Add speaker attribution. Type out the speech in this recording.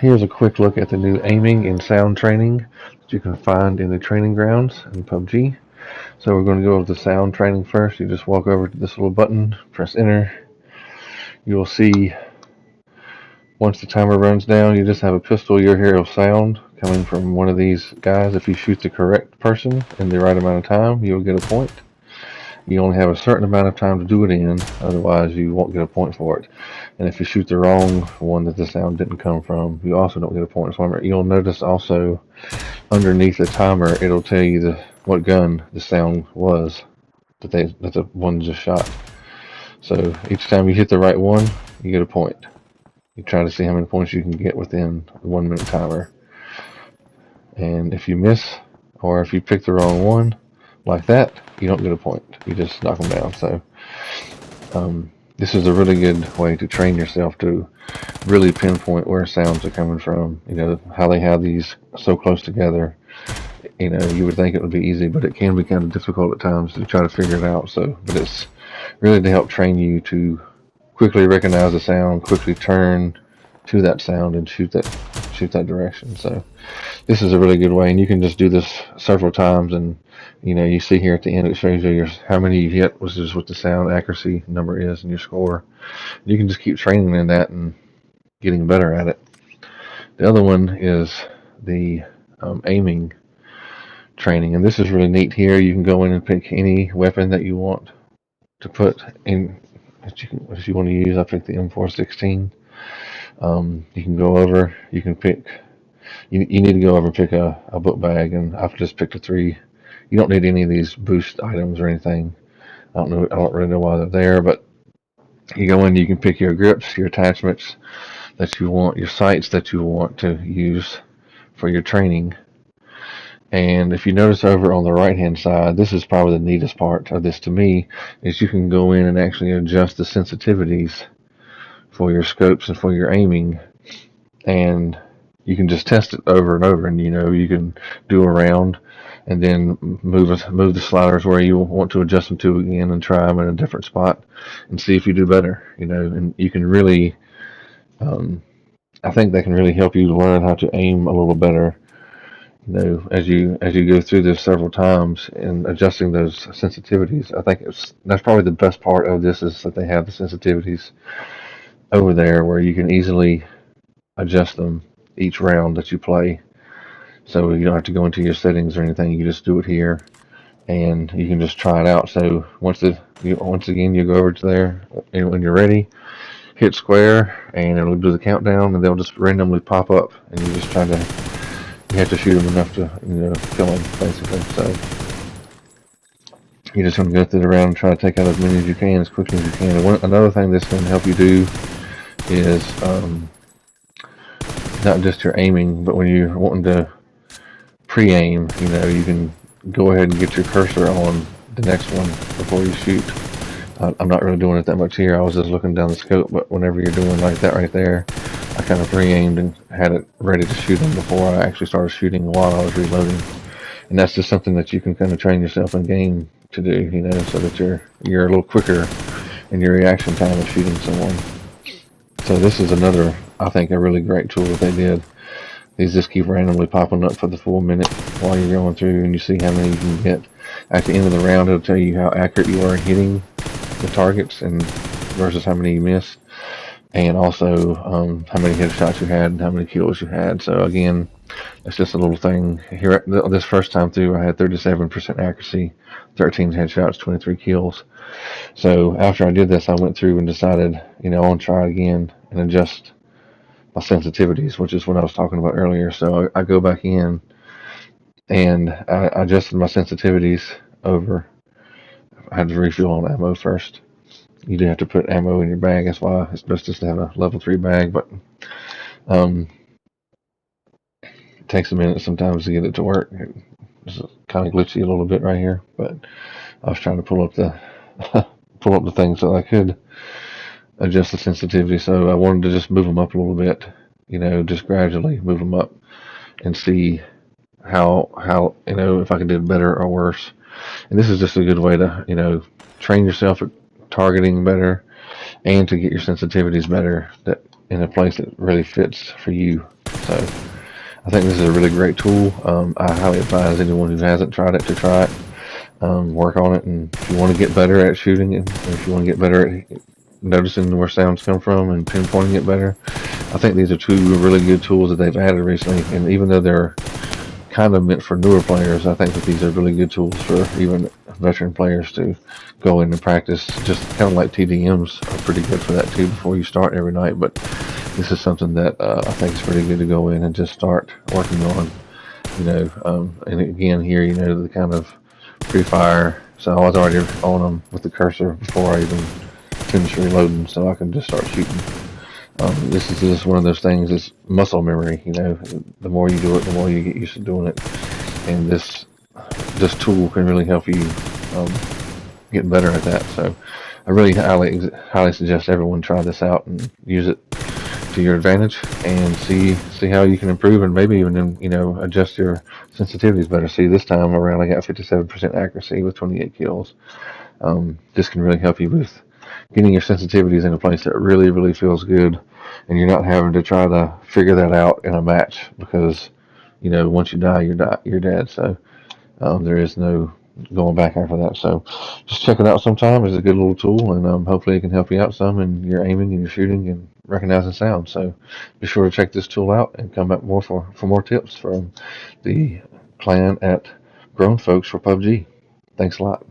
Speaker 1: Here's a quick look at the new aiming and sound training that you can find in the training grounds in PUBG. So we're going to go over the sound training first. You just walk over to this little button, press enter. You'll see once the timer runs down, you just have a pistol your hero sound coming from one of these guys. If you shoot the correct person in the right amount of time, you'll get a point. You only have a certain amount of time to do it in, otherwise you won't get a point for it. And if you shoot the wrong one that the sound didn't come from, you also don't get a point for it. You'll notice also underneath the timer, it'll tell you what gun the sound was that the one just shot. So each time you hit the right one, you get a point. You try to see how many points you can get within the 1 minute timer. And if you miss, or if you pick the wrong one, like that, you don't get a point. You just knock them down. So this is a really good way to train yourself to really pinpoint where sounds are coming from. You know, how they have these so close together. You know, you would think it would be easy, but it can be kind of difficult at times to try to figure it out. So, but it's really to help train you to quickly recognize the sound, quickly turn to that sound and shoot that direction. So this is a really good way, and you can just do this several times, and you know, you see here at the end it shows you how many you hit, which is what the sound accuracy number is, and your score. You can just keep training in that and getting better at it. The other one is the aiming training, and this is really neat. Here you can go in and pick any weapon that you want to put in that you want to use. I picked the M416. You can go over, you can pick, you need to go over and pick a book bag, and I've just picked a 3. You don't need any of these boost items or anything. I don't really know why they're there, but you go in, you can pick your grips, your attachments that you want, your sights that you want to use for your training. And if you notice over on the right hand side, this is probably the neatest part of this to me, is you can go in and actually adjust the sensitivities for your scopes and for your aiming, and you can just test it over and over, and you know, you can do a round and then move the sliders where you want to adjust them to again and try them in a different spot and see if you do better, you know. And you can really I think that can really help you learn how to aim a little better, you know, as you go through this several times and adjusting those sensitivities. I think that's probably the best part of this, is that they have the sensitivities over there where you can easily adjust them each round that you play. So you don't have to go into your settings or anything. You just do it here, and you can just try it out. So once again you go over to there, and when you're ready, hit square, and it'll do the countdown, and they'll just randomly pop up, and you have to shoot them enough to, you know, kill them basically. So you just want to go through the round and try to take out as many as you can as quickly as you can. And another thing this can help you do is not just your aiming, but when you're wanting to pre-aim, you know, you can go ahead and get your cursor on the next one before you shoot. I'm not really doing it that much here. I was just looking down the scope, but whenever you're doing like that right there, I kind of pre-aimed and had it ready to shoot them before I actually started shooting while I was reloading. And that's just something that you can kind of train yourself in game to do, you know, so that you're a little quicker in your reaction time of shooting someone. So this is another, I think, a really great tool that they did. These just keep randomly popping up for the full minute while you're going through, and you see how many you can get. At the end of the round, it'll tell you how accurate you are in hitting the targets and versus how many you missed, and also how many headshots you had and how many kills you had. So again, that's just a little thing. Here, this first time through, I had 37% accuracy, 13 headshots, 23 kills. So after I did this, I went through and decided, you know, I want to try again and adjust my sensitivities, which is what I was talking about earlier. So I go back in and I adjusted my sensitivities over. I had to refill on ammo first. You do have to put ammo in your bag. That's why it's best just to have a level 3 bag, but it takes a minute sometimes to get it to work. It's kind of glitchy a little bit right here, but I was trying to pull up the thing so I could adjust the sensitivity. So I wanted to just move them up a little bit, you know, just gradually move them up and see how you know, if I could do it better or worse. And this is just a good way to, you know, train yourself at targeting better and to get your sensitivities better, that in a place that really fits for you. So I think this is a really great tool. I highly advise anyone who hasn't tried it to try it. Work on it, and if you want to get better at shooting, and if you want to get better at noticing where sounds come from and pinpointing it better, I think these are two really good tools that they've added recently. And even though they're kind of meant for newer players, I think that these are really good tools for even veteran players to go in and practice. Just kind of like TDMs are pretty good for that too before you start every night. But this is something that I think is pretty good to go in and just start working on. And again here, the kind of pre-fire. So I was already on them with the cursor before I even finished reloading, so I can just start shooting. This is just one of those things. It's muscle memory. The more you do it, the more you get used to doing it. And this tool can really help you get better at that. So I really highly suggest everyone try this out and use it to your advantage and see how you can improve, and maybe even adjust your sensitivities better. See, this time around I got 57% accuracy with 28 kills. This can really help you with getting your sensitivities in a place that really feels good, and you're not having to try to figure that out in a match, because once you die, you're dead. So there is no going back after that. So just check it out sometime. It's a good little tool, and hopefully it can help you out some in your aiming and your shooting and recognizing sound. So be sure to check this tool out and come back more for more tips from the clan at Grown Folks for PUBG. Thanks a lot.